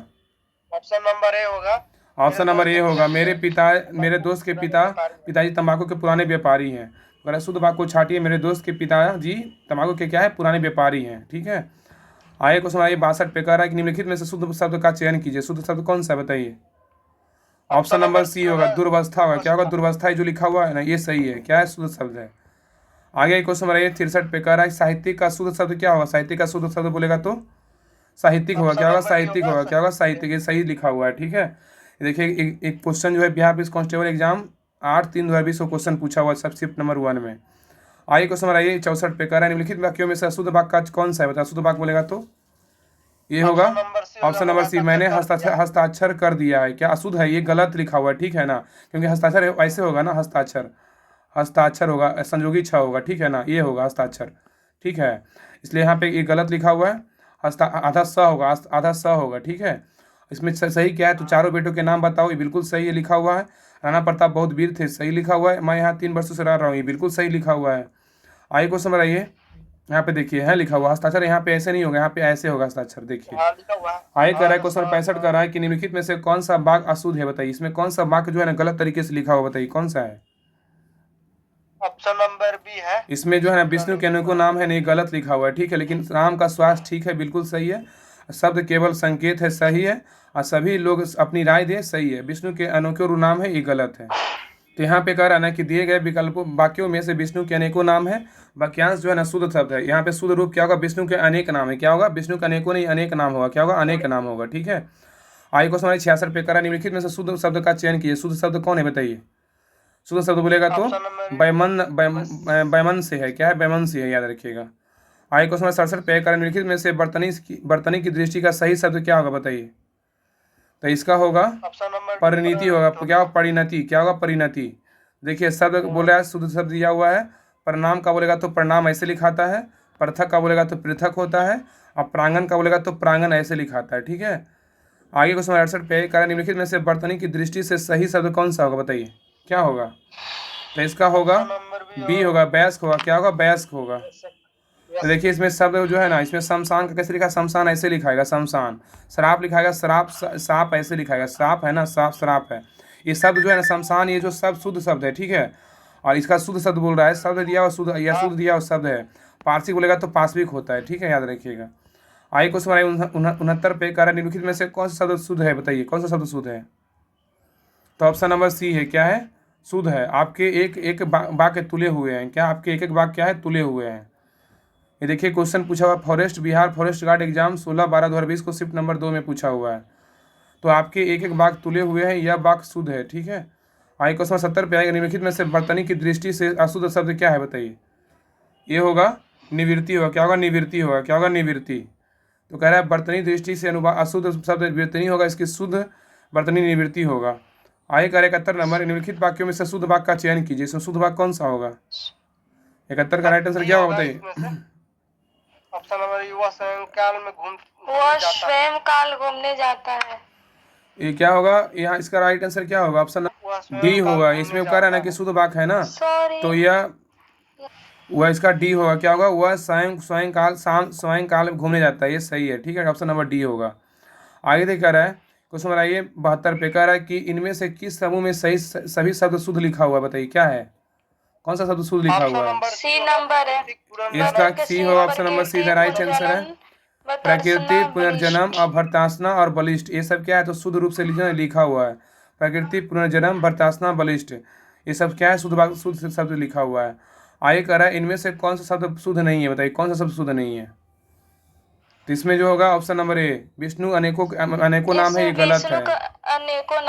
ऑप्शन नंबर ए होगा। ऑप्शन नंबर ए होगा, मेरे दोस्त के पिताजी तंबाकू के पुराने व्यापारी हैं। अगर शुद्ध वाक्य को छाटिए, मेरे दोस्त के पिताजी तंबाकू के क्या है पुराने व्यापारी हैं। ठीक है, आगे क्वेश्चन आइए 62 पे कह रहा है कि निम्नलिखित में से शुद्ध शब्द का चयन कीजिए। शुद्ध शब्द कौन सा है बताइए। ऑप्शन नंबर सी होगा, दुर्वस्था होगा। क्या होगा, दुर्वस्था जो लिखा हुआ है ना ये सही है, क्या है शुद्ध शब्द है। आगे क्वेश्चन नंबर 63 पे कह रहा है साहित्यिक का शुद्ध शब्द क्या होगा। साहित्यिक का शुद्ध शब्द बोलेगा तो साहित्यिक होगा। क्या होगा, साहित्यिक होगा। क्या होगा, साहित्यिक। ये सही लिखा हुआ है। ठीक है, देखिए एक क्वेश्चन जो है बिहार पुलिस कांस्टेबल एग्जाम 8/3/2020 को क्वेश्चन पूछा हुआ है सब शिफ्ट नंबर 1 में। आइए क्वेश्चन नंबर आइए 64 पे कह रहा है निम्नलिखित वाक्यों में से अशुद्ध वाक्य का कौन सा है बता। शुद्ध वाक्य बोलेगा तो ये होगा ऑप्शन नंबर सी, मैंने हस्ताक्षर कर दिया है। क्या अशुद्ध है, ये गलत लिखा हुआ है। ठीक है ना, क्योंकि हस्ताक्षर ऐसे होगा ना, हस्ताक्षर होगा, संयोगी छ होगा। ठीक है ना, ये होगा हस्ताक्षर। ठीक है, इसलिए यहाँ पे ये गलत लिखा हुआ है। आधा स होगा, आधा स होगा। ठीक है, इसमें सही क्या है तो चारों बेटों के नाम बताओ, ये बिल्कुल सही है लिखा हुआ है। राणा प्रताप बहुत वीर थे, सही लिखा हुआ है। मैं यहाँ 3 वर्षों से रह रहा हूँ, ये बिल्कुल सही लिखा हुआ है। आइए क्वेश्चन नंबर आइए, यहाँ पे देखिए है लिखा हुआ हस्ताक्षर, यहाँ पे ऐसे नहीं होगा, यहाँ पे ऐसे होगा हस्ताक्षर। देखिए आइए कह रहा है क्वेश्चन 65 कर रहा है कि निम्नलिखित में से कौन सा वाक्य अशुद्ध है बताइए। इसमें कौन सा वाक्य जो है ना गलत तरीके से लिखा हुआ बताइए कौन सा है। ऑप्शन नंबर बी है। इसमें जो है ना विष्णु के अनेकों नाम है नहीं, गलत लिखा हुआ है। ठीक है, लेकिन राम का स्वास्थ्य ठीक है, बिल्कुल सही है। शब्द केवल संकेत है, सही है। और सभी लोग अपनी राय दें, सही है। विष्णु के अनेकों नाम है, ये गलत है। तो यहाँ पे कह रहा है ना कि दिए गए विकल्पों वाक्यों में से विष्णु के अनेकों नाम है, वाक्यांश जो है ना शुद्ध शब्द है। यहाँ पे शुद्ध रूप क्या होगा, विष्णु के अनेक नाम है। क्या होगा, विष्णु के अनेकों नहीं अनेक नाम होगा। क्या होगा, अनेक नाम होगा। ठीक है, आइए क्वेश्चन 66 पे कह रहा है निम्नलिखित में से शुद्ध शब्द का चयन कीजिए। शुद्ध शब्द कौन है बताइए। शुद्ध शब्द बोलेगा तो बैमन से है। क्या है, बैमन से है, याद रखिएगा। आइए क्वेश्चन 67 पे कह रहा है निम्नलिखित में से बर्तनी की दृष्टि का सही शब्द क्या होगा बताइए। तो इसका होगा परिणति होगा। क्या होगा, परिणति। क्या होगा, परिणति। देखिए शब्द बोल रहा है, शुद्ध शब्द दिया हुआ है। प्रणाम का बोलेगा तो प्रणाम ऐसे लिखाता है, पृथक का बोलेगा तो पृथक होता है, और प्रांगण का बोलेगा तो प्रांगण ऐसे लिखाता है। ठीक है, आगे क्वेश्चन 68 पे कह रहा है निम्नलिखित में से बर्तनी की दृष्टि से सही शब्द कौन सा होगा बताइए क्या होगा। तो इसका होगा बी होगा, वयस्क होगा। क्या होगा, वयस्क होगा। तो देखिए इसमें शब्द जो है ना, इसमें शमशान का कैसे लिखा, शमशान ऐसे लिखाएगा शमशान। श्राप लिखाएगा श्राप, साप ऐसे लिखाएगा, श्राप है ना साप, श्राप है। ये शब्द जो है ना शमशान, ये जो शब्द शुद्ध शब्द है। ठीक है, और इसका शुद्ध शब्द बोल रहा है, शब्द दिया हुआ शुद्ध या शुद्ध दिया हुआ शब्द है। पारसी बोलेगा तो पाश्विक होता है। ठीक है, याद रखिएगा। आइए क्वेश्चन 69 पे कह रहा है निम्नलिखित में से कौन सा शब्द शुद्ध है बताइए, कौन सा शब्द शुद्ध है। तो ऑप्शन नंबर सी है, क्या है, शुद्ध है। आपके एक एक वाक्य तुले हुए हैं। क्या आपके एक एक वाक्य क्या है, तुले हुए हैं। ये देखिए क्वेश्चन पूछा हुआ forest, Bihar forest guard exam 16/12/2020 को शिफ्ट नंबर 2 में पूछा हुआ है। तो आपके एक एक वाक्य तुले हुए हैं, यह वाक्य शुद्ध है। ठीक है, आइए क्वेश्चन 70 पे आएगा निम्नलिखित में से बर्तनी की दृष्टि से अशुद्ध शब्द क्या है बताइए। ये होगा निवृत्ति होगा। क्या होगा, निवृत्ति होगा। क्या होगा, निवृत्ति। तो कह रहा है बर्तनी दृष्टि से अनुवाद अशुद्ध शब्द वर्तनी होगा, इसकी शुद्ध बर्तनी निवृत्ति होगा। आइए कर 71 नंबर निम्नलिखित वाक्यों में से शुद्ध वाक्य का चयन कीजिए। इसमें शुद्ध वाक्य कौन सा होगा। 71 का राइट आंसर क्या होगा बताइए। ऑप्शन नंबर युवा स्वयं काल घूमने जाता है। ये क्या होगा, यहाँ इसका राइट आंसर क्या होगा, ऑप्शन डी होगा। इसमें कह रहा है ना कि शुद्ध वाक्य है ना, तो यह वह इसका डी होगा। क्या होगा, वह स्वयं काल घूमने जाता है, ये सही है। ठीक है, ऑप्शन नंबर डी होगा। आगे देख कह रहा है क्वेश्चन नंबर आइए 72 पे कह रहा है कि इनमें से किस समूह में सभी शब्द शुद्ध लिखा हुआ है बताइए क्या है, कौन सा शब्द शुद्ध लिखा हुआ है। सी नंबर है, इसका सी होगा, option number see the right answer है। प्रकृति, पुनर्जन्म, अभर्तासना और बलिष्ठ, ये सब क्या है तो शुद्ध रूप से लिखा हुआ है। प्रकृति, पुनर्जन्म, भर्तासना, बलिष्ठ, ये सब क्या है शुद्ध शब्द लिखा हुआ है। आगे कह रहा है इनमें से कौन सा शब्द शुद्ध नहीं है बताइए, कौन सा शब्द शुद्ध नहीं है। तो इसमें जो होगा ऑप्शन नंबर ए, विष्णु अनेकों नाम है, ये गलत है।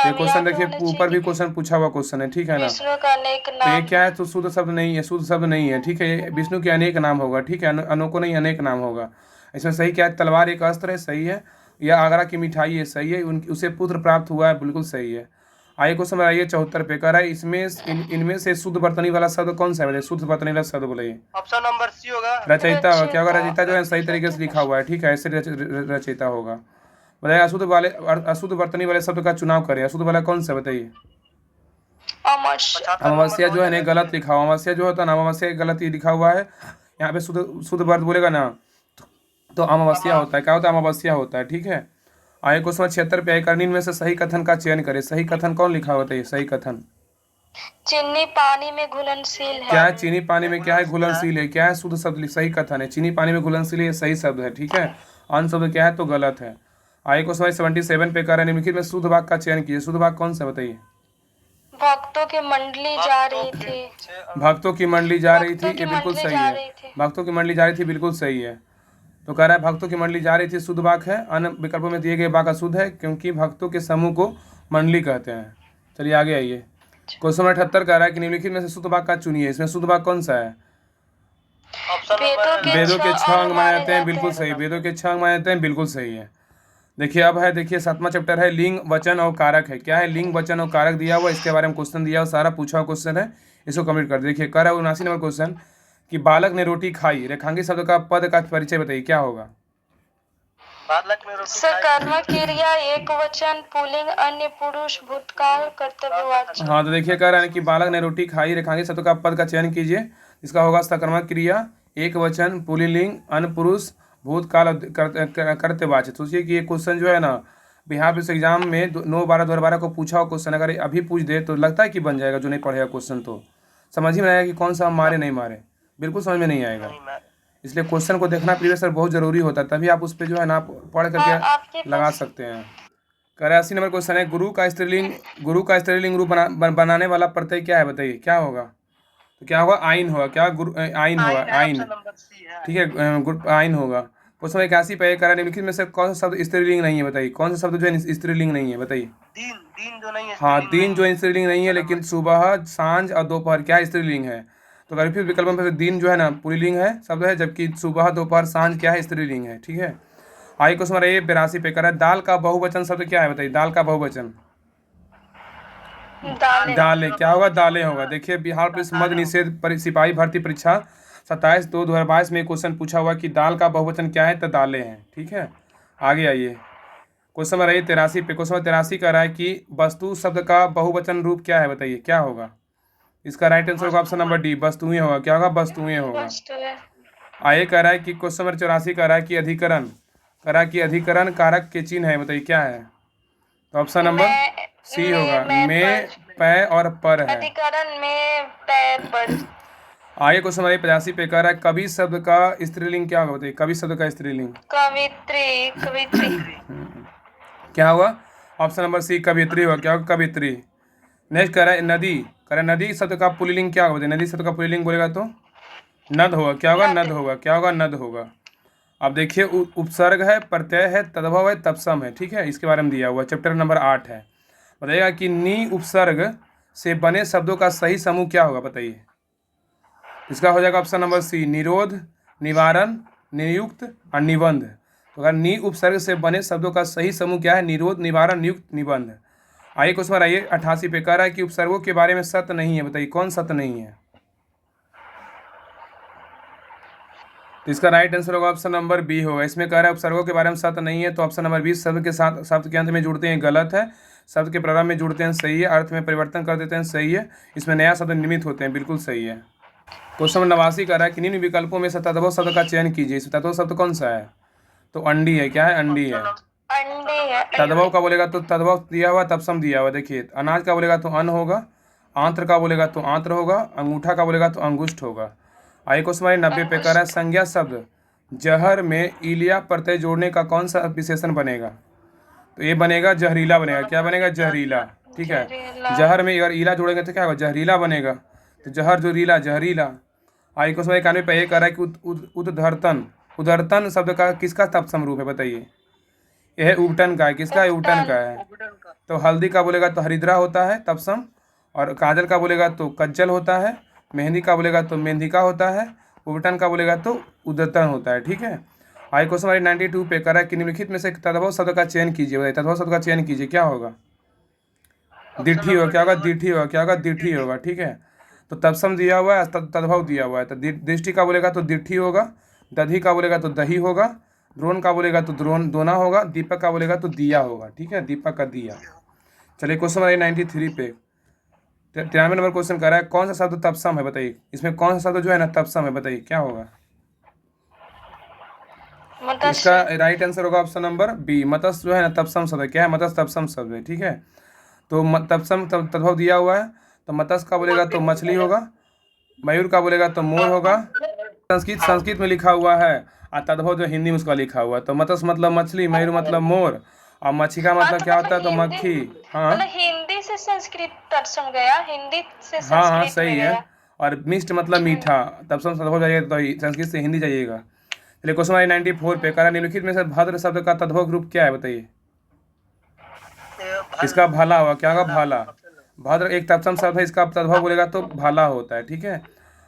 ये क्वेश्चन देखिए ऊपर भी क्वेश्चन पूछा हुआ क्वेश्चन है। ठीक है ना, तो ये क्या है तो शुद्ध शब्द नहीं है, शुद्ध शब्द नहीं है। ठीक है, विष्णु के अनेक नाम होगा। ठीक है, अनेकों नहीं अनेक नाम होगा। इसमें सही क्या है? तलवार एक अस्त्र है, सही है। या आगरा की मिठाई है, सही है। उसे पुत्र प्राप्त हुआ है, बिल्कुल सही है। आइए क्वेश्चन बनाइए 74 पे। कह रहा है इसमें इनमें से शुद्ध वर्तनी वाला शब्द कौन सा है? बताइए, शुद्ध वर्तनी वाला शब्द बोलिए। ऑप्शन नंबर सी होगा। रचयिता होगा। क्या होगा? रचयिता जो है सही तरीके से लिखा हुआ है, ठीक है, ऐसे रचयिता होगा। बताइए अशुद्ध वर्तनी वाले शब्द का चुनाव करें। अशुद्ध वाला कौन सा? बताइए। अमश अमावस्या जो है ना गलत लिखा हुआ। अमावस्या जो होता है ना, अमावस्या गलत ही लिखा हुआ है। यहाँ पे शुद्ध शुद्ध वर्त बोलेगा ना तो अमावस्या होता है। क्या होता है? अमावस्या होता है, ठीक है। आइए क्वेश्चन 76 पे। करनी में से सही कथन का चयन करें। सही कथन कौन लिखा होता है? सही कथन चीनी पानी में घुलनशील क्या है। है? चीनी पानी में क्या है? घुलनशील है। क्या है? शुद्ध शब्द सही कथन है। चीनी पानी में घुलनशील है, ये सही शब्द है, ठीक है। अन्य शब्द क्या है? तो गलत है। आइए क्वेश्चन 77 पे। कह रहे हैं निम्नलिखित में शुद्ध वाक्य का चयन कीजिए। शुद्ध वाक्य कौन सा? बताइए। भक्तों की मंडली जा रही थी। भक्तों की मंडली जा रही थी, भक्तों की ये बिल्कुल मंडली सही जा है। रही थी। भक्तों की मंडली जा रही थी, बिल्कुल सही है। तो कह रहा है भक्तों की मंडली जा रही थी, शुद्ध वाक्य है। अन्य विकल्पों में दिए गए वाक्य अशुद्ध है, क्योंकि भक्तों के समूह को मंडली कहते हैं। चलिए आगे आइए। क्वेश्चन 78 कह रहा है कि निम्नलिखित में से शुद्ध वाक्य का चुनिए। इसमें शुद्ध वाक्य कौन सा है? ऑप्शन वेदों के 6 अंग माने जाते हैं, जाते बिल्कुल हैं। सही। वेदों के 6 अंग माने जाते हैं, बिल्कुल सही है। देखिए अब है, देखिए 7वां चैप्टर है, लिंग वचन और कारक है। क्या है? लिंग वचन और कारक दिया हुआ, इसके बारे में क्वेश्चन दिया हुआ, सारा पूछा हुआ क्वेश्चन है। इसको कंप्लीट कर देखिए। कह रहा है 79 नंबर क्वेश्चन कि बालक ने रोटी खाई, रेखांकित शब्द का पद का परिचय बताइए, क्या होगा? बालक में रोटी खाई। सकर्मक क्रिया एक वचन पुल्लिंग अन्य पुरुष भूतकाल कर्तव्यवाची। हाँ तो देखिए कह रहा है कि बालक ने रोटी खाई, रेखांकित शब्द का पद का चयन कीजिए। इसका होगा सकर्मक क्रिया एक वचन पुल्लिंग अन्य पुरुष भूतकाल कर्तव्यवाची। सोचिए कि ये क्वेश्चन जो है ना बिहार पुलिस एग्जाम में 9/12/2012 को पूछा हुआ क्वेश्चन, अगर अभी पूछ दे तो लगता है कि बन जाएगा। जो नहीं पढ़ेगा क्वेश्चन तो समझ ही में आएगा कि कौन सा हम मारे नहीं मारे, बिल्कुल समझ में नहीं आएगा। नहीं, मैं इसलिए क्वेश्चन को देखना प्रीवियस ईयर बहुत जरूरी होता है, तभी आप उस पर जो है ना पढ़ हाँ, करके आपके लगा पास सकते हैं। 83 नंबर क्वेश्चन है, गुरु का स्त्रीलिंग रूप बनाने वाला प्रत्यय क्या है? बताइए क्या होगा? तो क्या होगा? आइन होगा। क्या गुरु आइन होगा? आइन, ऑप्शन नंबर सी है। ठीक है, आइन होगा। क्वेश्चन 81 पे कह रहा है निम्नलिखित में से कौन सा शब्द स्त्रीलिंग नहीं है? बताइए कौन सा शब्द जो है स्त्रीलिंग नहीं है? बताइए। दीन दीन जो नहीं है, हाँ, स्त्रीलिंग दिन नहीं जो स्त्रीलिंग नहीं है, लेकिन सुबह सांझ और दोपहर क्या स्त्रीलिंग है? तो अगर फिर विकल्प में दिन जो है ना पुल्लिंग है शब्द है, जबकि सुबह दोपहर सांझ क्या है? स्त्रीलिंग है, ठीक है। आइए क्वेश्चन नंबर 82 पे कर रहा है दाल का बहुवचन शब्द क्या है? बताइए दाल का बहुवचन। दालें। दालें। क्या होगा? दालें होगा। देखिए बिहार पुलिस मद्य निषेध सिपाही भर्ती परीक्षा 27/2/2022 में क्वेश्चन पूछा हुआ कि दाल का बहुवचन क्या है? तो दालें हैं, ठीक है। आगे आइए क्वेश्चन नंबर 83 पे। क्वेश्चन नंबर 83 कह रहा है कि वस्तु शब्द का बहुवचन रूप क्या है? बताइए क्या होगा? इसका राइट आंसर होगा ऑप्शन नंबर डी, वस्तुएं होगा। क्या होगा? वस्तुएं होगा। वस्तुएं। आगे कह रहा है कि क्वेश्चन नंबर 84 कह रहा है कि अधिकरण, कह रहा है कि अधिकरण कारक के चिन्ह है। बताइए क्या है? तो ऑप्शन नंबर सी होगा, में पै और पर है। अधिकरण में पैर पर। आगे क्वेश्चन नंबर 85 पे कह रहा है कवि शब्द का स्त्रीलिंग क्या होगा? बताइए कवि शब्द का स्त्रीलिंग कवित्री कवित्री। क्या होगा? ऑप्शन नंबर सी कवियत्री होगा। क्या होगा? कवियत्री। नेक्स्ट कह रहा है नदी, कह रहा है नदी शब्द का पुल्लिंग क्या होगा? बताइए नदी शब्द का पुल्लिंग बोलेगा तो नद होगा। क्या होगा? नद होगा। क्या होगा? नद होगा। अब देखिए उपसर्ग है, प्रत्यय है, तद्भव है, तत्सम है, ठीक है। इसके बारे में दिया हुआ चैप्टर नंबर 8 है। बताइएगा कि नी उपसर्ग से बने शब्दों का सही समूह क्या होगा? बताइए। इसका हो जाएगा ऑप्शन नंबर सी निरोध, निवारण, नियुक्त और निबंध। तो अगर नी उपसर्ग से बने शब्दों का सही समूह क्या है? निरोध, निवारण, नियुक्त, निबंध। आइए क्वेश्चन आइए 88 पे कह रहा है कि उपसर्गों के बारे में सत्य नहीं है। बताइए कौन सत्य नहीं है? तो इसका राइट आंसर होगा ऑप्शन नंबर बी होगा। इसमें कह रहा है उपसर्गों के बारे में सत्य नहीं है, तो ऑप्शन नंबर 20 शब्द के साथ शब्द के अंत में जुड़ते हैं, गलत है। शब्द के प्रारंभ में जुड़ते हैं, सही है। अर्थ में परिवर्तन कर देते हैं, सही है। इसमें नया शब्द निर्मित होते हैं, बिल्कुल सही है। क्वेश्चन नंबर 89 कह रहा है कि निम्न विकल्पों में से तद्भव शब्द का चयन कीजिए। इस तद्भव शब्द कौन सा है? तो अंडी है। क्या है? अंडी है। अंडे है। तद्भव का बोलेगा तो तद्भव दिया हुआ, तत्सम दिया हुआ। देखिए अनाज का बोलेगा तो अन्न होगा, आंत्र का बोलेगा तो आंत्र होगा, अंगूठा का बोलेगा तो अंगुष्ठ होगा। आइए क्वेश्चन नंबर 90 पे कह रहा है संज्ञा शब्द जहर में इलिया प्रत्यय जोड़ने का कौन सा विशेषण बनेगा? तो ये बनेगा जहरीला बनेगा। क्या बनेगा? जहरीला, ठीक है। जहरीला। जहर में अगर इला जोड़ेंगे तो क्या होगा? जहरीला बनेगा। तो जहर जो रीला, जहरीला। आइए क्वेश्चन नंबर 91 पे ये कह रहा है कि उद्धर्तन, उद्धर्तन शब्द का किसका तत्सम रूप है? बताइए। यह उपटन का है। किसका है? उपटन का है। तो हल्दी का बोलेगा तो हरिद्रा होता है तपसम, और काजल का बोलेगा तो कज्जल होता है, मेहंदी का बोलेगा तो मेहंदिका होता है, उपटन का बोलेगा तो उद्दतन होता है, ठीक है। आगे क्वेश्चन नंबर 92 पे करा है कि निम्नलिखित में से तद्भव शब्द का चयन कीजिए। बताइए तद्भव शब्द का चयन कीजिए, क्या होगा? दिठी होगा, क्या होगा? दिठी होगा, क्या होगा? दिठी होगा, ठीक है। तो तत्सम दिया हुआ है, तद्भव दिया हुआ है, तो दृष्टि का बोलेगा तो दिठी होगा, दधी का बोलेगा तो दही होगा, द्रोण का बोलेगा तो द्रोण दोना होगा, दीपक का बोलेगा तो दिया होगा, ठीक है, दीपक का दिया। चलिए क्वेश्चन नंबर 93 पे 93 नंबर क्वेश्चन कर रहा है कौन सा शब्द तत्सम है? बताइए इसमें कौन सा शब्द जो है ना तत्सम है, बताइए क्या होगा? मत्स्य। इसका राइट आंसर होगा ऑप्शन नंबर बी, मत्स्य जो है ना तत्सम शब्द है। क्या है? मत्स्य तत्सम शब्द है, ठीक है। तो तत्सम तद्भव दिया हुआ है, तो मत्स्य का बोलेगा तो मछली होगा, मयूर का बोलेगा तो मोर होगा। संस्कृत में लिखा हुआ है और तद्भव जो हिंदी में उसका लिखा हुआ है। तो मत्स्य मतलब मछली, मयूर मतलब मोर, और मच्छी का मतलब क्या होता है? तो मक्खी। हाँ मतलब हिंदी से संस्कृत तत्सम गया, हिंदी से हाँ संस्कृत सही में है। गया। और मिष्ट मतलब मीठा, तत्सम तद्भव जाइएगा तो संस्कृत से हिंदी जाइएगा। चलिए क्वेश्चन नंबर 94 पे करा निम्नलिखित में से भद्र शब्द का तद्भव रूप क्या है? बताइए। इसका भाला होगा, क्या होगा? भाला। भद्र एक तत्सम शब्द है, इसका तद्भव बोलेगा तो भाला होता है, ठीक है।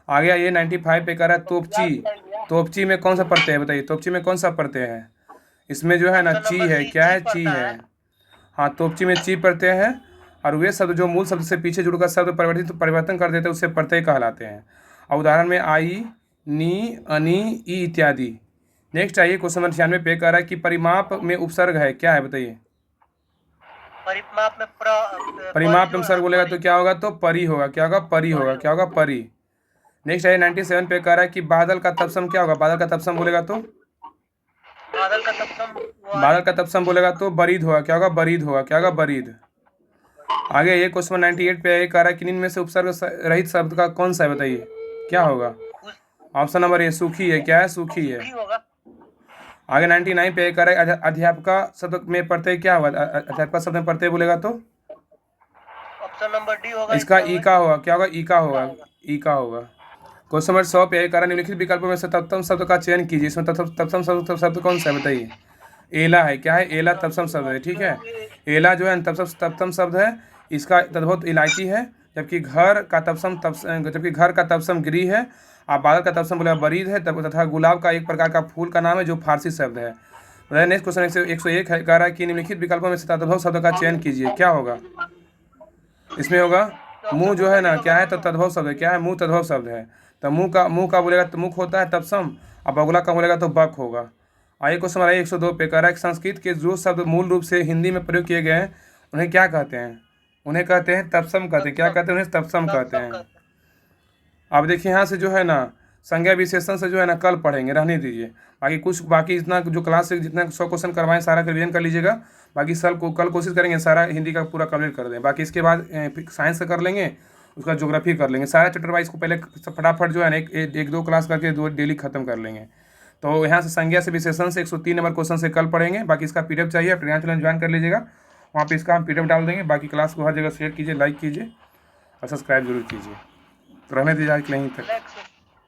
आगे आइए 95 पे कह रहा है तोपची। तोपची में कौन सा प्रत्यय है? बताइए तोपची में कौन सा प्रत्यय है? इसमें जो है ना ची है, क्या है? ची है। हाँ, तोपची में ची प्रत्यय है, और वे शब्द जो मूल शब्द से पीछे जुड़कर शब्द परिवर्तन कर देते हैं उससे प्रत्यय कहलाते हैं। और उदाहरण में आई, नी, अनी, ई इत्यादि। नेक्स्ट आइए क्वेश्चन नंबर 96 पे कह रहा है कि परिमाप में उपसर्ग है, क्या है? बताइए। परिमाप में परिमाप में उपसर्ग बोलेगा तो क्या होगा? तो परी होगा, क्या होगा? परी होगा, क्या होगा? परी। नेक्स्ट है 97 पे कह रहा है कि बादल का तत्सम क्या होगा? बादल का तत्सम बोलेगा तो बादल का तत्सम बादल का तत्सम बोलेगा तो बरीद होगा, क्या होगा? बरीद होगा, क्या होगा? बरीद। आगे ये क्वेश्चन 98 पे कह रहा है कि इनमें से उपसर्ग रहित शब्द का कौन सा है? बताइए क्या होगा? ऑप्शन नंबर ए सूखी है, क्या है? सूखी है। होगा। आगे 99 पे कह रहा है अध्यापका शब्द में प्रत्यय क्या होगा? अध्यापका शब्द में प्रत्यय बोलेगा तो ऑप्शन नंबर डी होगा। इसका ई का होगा, क्या होगा? ई का होगा, ई का होगा। क्वेश्चन नंबर 100 पे कह रहा है निम्नलिखित विकल्पों में से तत्सम शब्द का चयन कीजिए। इसमें तत्सम शब्द कौन सा है? बताइए। एला है, क्या है? एला तत्सम शब्द है, ठीक है। एला जो है तत्सम शब्द है, इसका तद्भव इलायची है, जबकि घर का तत्सम गृह है, और बादल का तत्सम बोला बरीद है, तथा गुलाब का एक प्रकार का फूल का नाम है जो फारसी शब्द है। नेक्स्ट क्वेश्चन 101 है, कह रहा है कि निम्नलिखित विकल्पों में से तद्भव शब्द का चयन कीजिए, क्या होगा? इसमें होगा मुंह जो है ना, क्या है? तो तद्भव शब्द है, क्या है? मुंह तद्भव शब्द है। तो मुंह का बोलेगा तो मुख होता है तत्सम, और बगुला का बोलेगा तो बक होगा। आइए क्वेश्चन नंबर 102 पे कह रहा है कि संस्कृत के जो शब्द मूल रूप से हिंदी में प्रयोग किए गए हैं उन्हें क्या कहते हैं? उन्हें कहते हैं तत्सम कहते हैं, क्या कहते हैं? उन्हें तत्सम कहते हैं। अब देखिए यहाँ से जो है ना संज्ञा विशेषण से जो है ना कल पढ़ेंगे, रहने दीजिए। बाकी इतना जो क्लास से जितना 100 क्वेश्चन करवाएं सारा रिवीजन कर लीजिएगा। बाकी कल कोशिश करेंगे सारा हिंदी का पूरा कंप्लीट कर दें। बाकी इसके बाद साइंस का कर लेंगे, उसका ज्योग्राफी कर लेंगे। सारा चैप्टर वाइज को पहले फटाफट जो है ना एक दो क्लास करके डेली खत्म कर लेंगे। तो यहाँ से संज्ञा से विशेषण से 103 नंबर क्वेश्चन से कल पढ़ेंगे। बाकी इसका पीडीएफ चाहिए आप टेलीग्राम चैनल ज्वाइन कर लीजिएगा, वहाँ पे इसका हम पीडीएफ डाल देंगे। बाकी क्लास को हर जगह शेयर कीजिए, लाइक कीजिए और सब्सक्राइब जरूर कीजिए। तो रहने दीजिए आज के लिए यहीं तक।